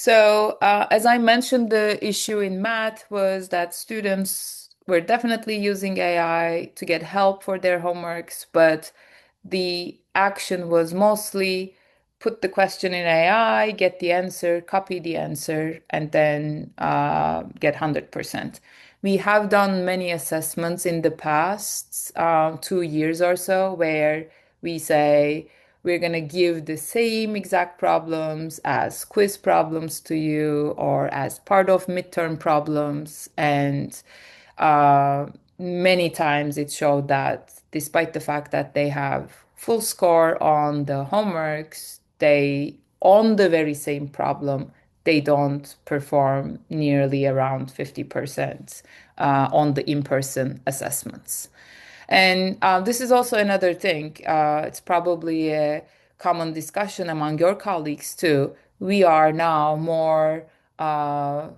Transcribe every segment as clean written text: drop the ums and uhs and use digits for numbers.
As I mentioned, the issue in math was that students were definitely using AI to get help for their homeworks, but the action was mostly put the question in AI, get the answer, copy the answer, and then get 100%. We have done many assessments in the past 2 years or so where we say, we're going to give the same exact problems as quiz problems to you or as part of midterm problems. And uh, many times it showed that despite the fact that they have full score on the homeworks, on the very same problem, they don't perform nearly around 50% on the in-person assessments. And this is also another thing. It's probably a common discussion among your colleagues too. We are now more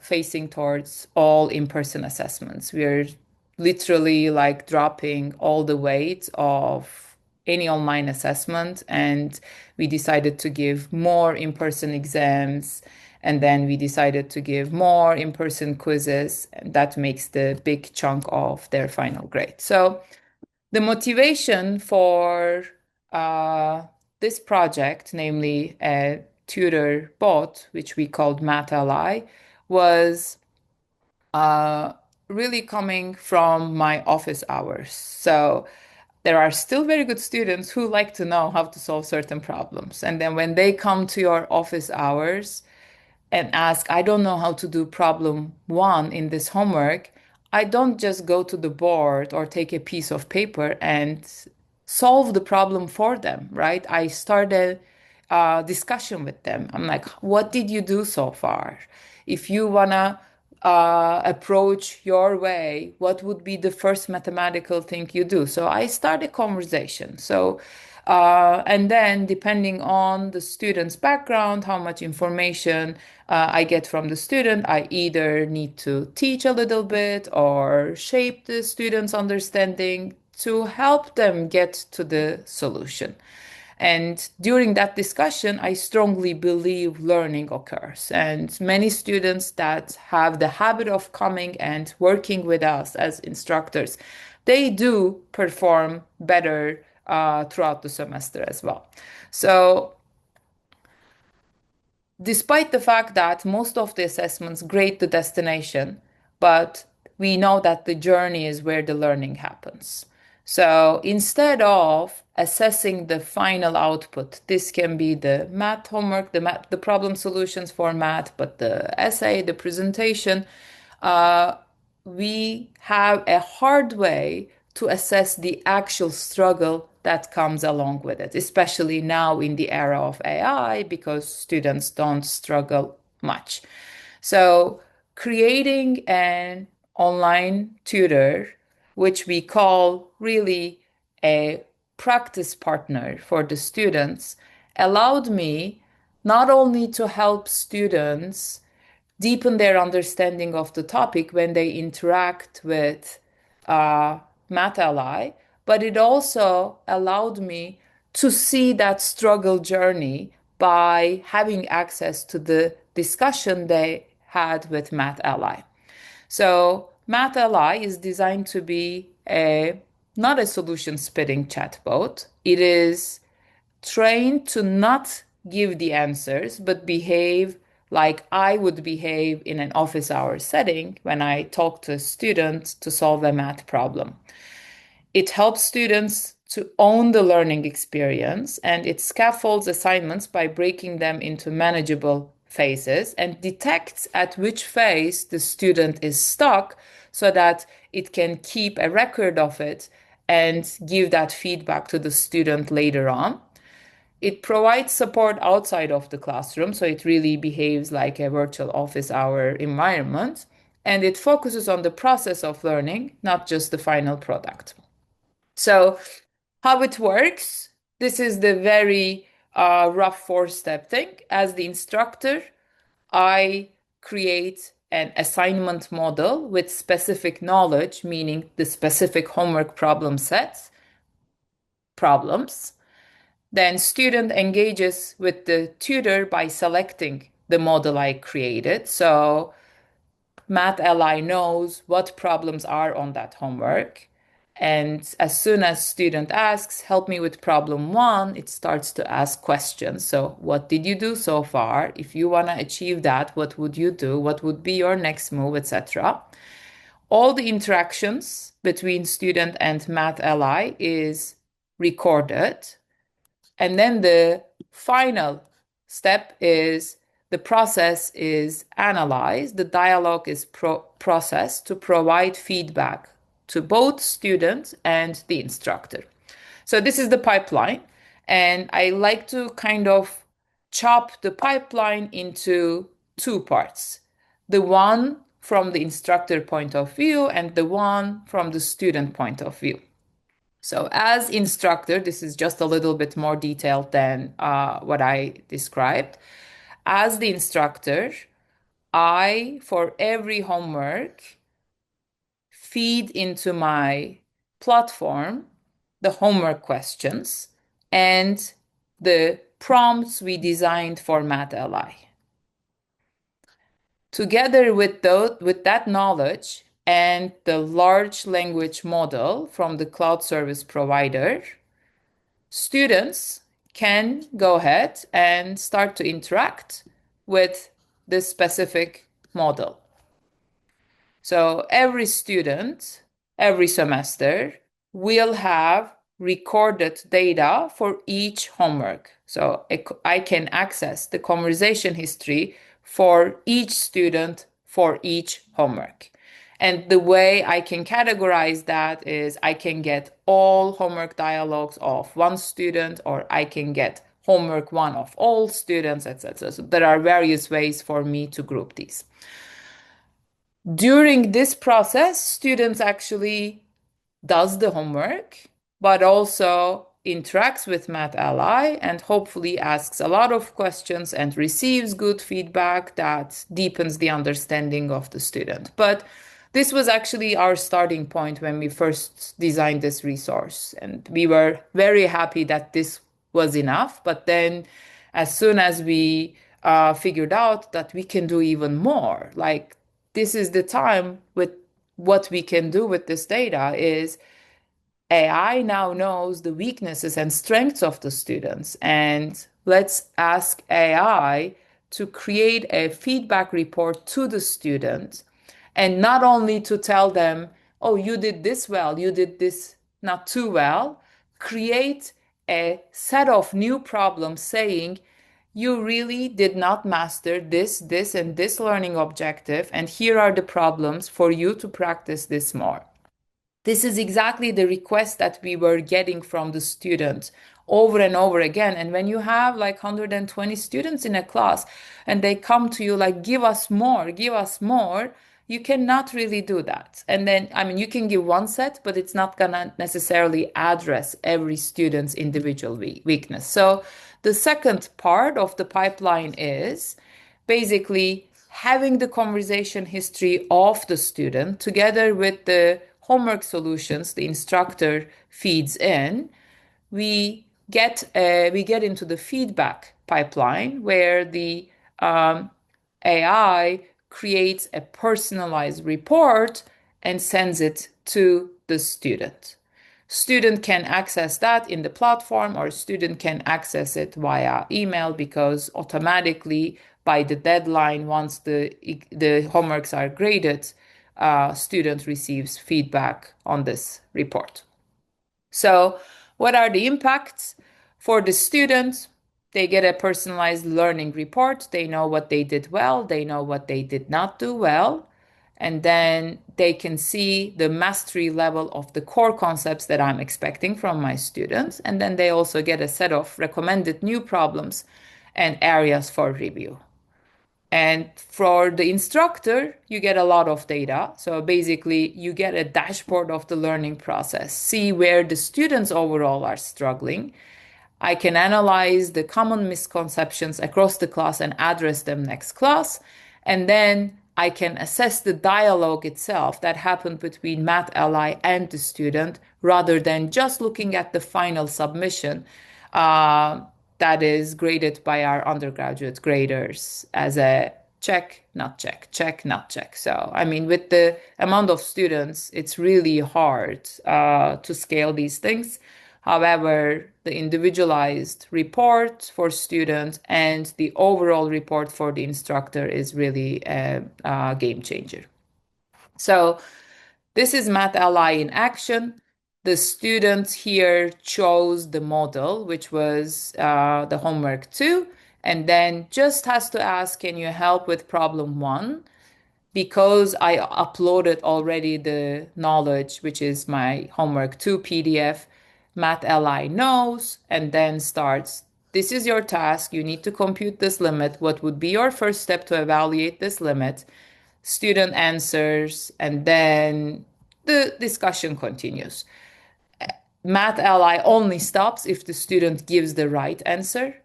facing towards all in-person assessments. We're literally like dropping all the weight of any online assessment, and we decided to give more in-person exams, and then we decided to give more in-person quizzes, and that makes the big chunk of their final grade. So the motivation for uh, this project, namely a tutor bot, which we called Math Ally, was uh, really coming from my office hours. So there are still very good students who like to know how to solve certain problems. And then when they come to your office hours, and ask, I don't know how to do problem one in this homework, I don't just go to the board or take a piece of paper and solve the problem for them, right? I started a discussion with them. I'm like, what did you do so far? If you wanna approach your way, what would be the first mathematical thing you do? So I start a conversation. And then depending on the student's background, how much information I get from the student, I either need to teach a little bit or shape the student's understanding to help them get to the solution. And during that discussion, I strongly believe learning occurs. And many students that have the habit of coming and working with us as instructors, they do perform better throughout the semester as well. So, despite the fact that most of the assessments grade the destination, but we know that the journey is where the learning happens. So instead of assessing the final output, this can be the math homework, the problem solutions for math, but the essay, the presentation, uh, we have a hard way to assess the actual struggle that comes along with it, especially now in the era of AI, because students don't struggle much. So, creating an online tutor, which we call really a practice partner for the students, allowed me not only to help students deepen their understanding of the topic when they interact with uh, Math Ally, but it also allowed me to see that struggle journey by having access to the discussion they had with Math Ally. So Math Ally is designed to be a not a solution spitting chatbot. It is trained to not give the answers, but behave like I would behave in an office hour setting when I talk to a student to solve a math problem. It helps students to own the learning experience, and it scaffolds assignments by breaking them into manageable phases and detects at which phase the student is stuck so that it can keep a record of it and give that feedback to the student later on. It provides support outside of the classroom, so it really behaves like a virtual office hour environment. And it focuses on the process of learning, not just the final product. So, how it works, this is the very rough four-step thing. As the instructor, I create an assignment model with specific knowledge, meaning the specific homework problem sets, problems. Then student engages with the tutor by selecting the model I created. So Math Ally knows what problems are on that homework. And as soon as student asks, help me with problem one, it starts to ask questions. So what did you do so far? If you want to achieve that, what would you do? What would be your next move, etc. All the interactions between student and Math Ally is recorded. And then the final step is the process is analyzed, the dialogue is processed to provide feedback to both students and the instructor. So this is the pipeline. And I like to kind of chop the pipeline into two parts. The one from the instructor point of view and the one from the student point of view. So as instructor, this is just a little bit more detailed than what I described. As the instructor, I, for every homework, feed into my platform the homework questions and the prompts we designed for Math Ally. Together with that knowledge and the large language model from the cloud service provider, students can go ahead and start to interact with this specific model. So every student, every semester, will have recorded data for each homework. So I can access the conversation history for each student for each homework. And the way I can categorize that is I can get all homework dialogues of one student, or I can get homework one of all students, etc. So there are various ways for me to group these. During this process, students actually does the homework, but also interacts with Math Ally and hopefully asks a lot of questions and receives good feedback that deepens the understanding of the student. But this was actually our starting point when we first designed this resource. And we were very happy that this was enough. But then as soon as we figured out that we can do even more, like this is the time with what we can do with this data is AI now knows the weaknesses and strengths of the students. And let's ask AI to create a feedback report to the student. And not only to tell them, oh, you did this well, you did this not too well, create a set of new problems saying, you really did not master this, and this learning objective, and here are the problems for you to practice this more. This is exactly the request that we were getting from the students over and over again. And when you have like 120 students in a class and they come to you like, give us more, you cannot really do that. And then, I mean, you can give one set, but it's not going to necessarily address every student's individual weakness. So the second part of the pipeline is basically having the conversation history of the student together with the homework solutions the instructor feeds in. We get into the feedback pipeline where the AI creates a personalized report and sends it to the student. Student can access that in the platform, or student can access it via email, because automatically by the deadline, once the homeworks are graded, student receives feedback on this report. So what are the impacts for the student? They get a personalized learning report. They know what they did well. They know what they did not do well. And then they can see the mastery level of the core concepts that I'm expecting from my students. And then they also get a set of recommended new problems and areas for review. And for the instructor, you get a lot of data. So basically, you get a dashboard of the learning process, see where the students overall are struggling. I can analyze the common misconceptions across the class and address them next class. And then I can assess the dialogue itself that happened between Math Ally and the student rather than just looking at the final submission. that is graded by our undergraduate graders as a check, not check, check, not check. So, I mean, with the amount of students, it's really hard to scale these things. However, the individualized report for students and the overall report for the instructor is really a game changer. So, this is Math Ally in action. The student here chose the model, which was the homework two, and then just has to ask, can you help with problem one? Because I uploaded already the knowledge, which is my homework two PDF, Math Ally knows and then starts. This is your task. You need to compute this limit. What would be your first step to evaluate this limit? Student answers, and then the discussion continues. Math Ally only stops if the student gives the right answer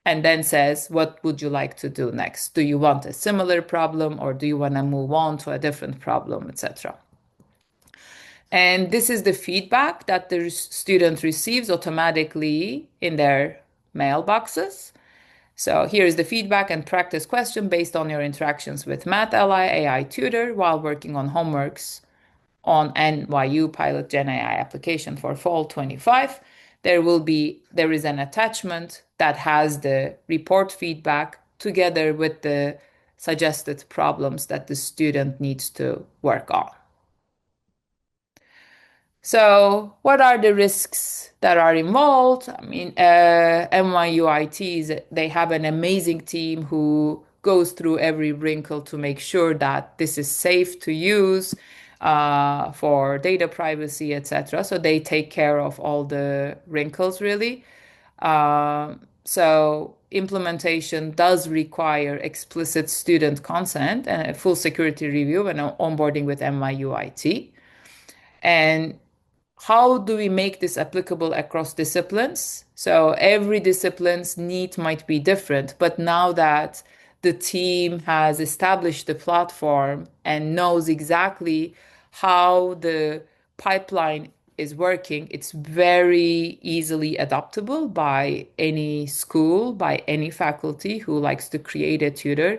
and then says, what would you like to do next? Do you want a similar problem or do you want to move on to a different problem, etc.? And this is the feedback that the student receives automatically in their mailboxes. So here is the feedback and practice question based on your interactions with Math Ally AI Tutor while working on homeworks on NYU Pilot Gen AI application for fall 25. There is an attachment that has the report feedback together with the suggested problems that the student needs to work on. So, what are the risks that are involved? I mean, NYU ITs, they have an amazing team who goes through every wrinkle to make sure that this is safe to use for data privacy, etc. So they take care of all the wrinkles, really. So implementation does require explicit student consent and a full security review and onboarding with NYU IT. And how do we make this applicable across disciplines? So every discipline's need might be different, but now that the team has established the platform and knows exactly how the pipeline is working, it's very easily adaptable by any school, by any faculty who likes to create a tutor.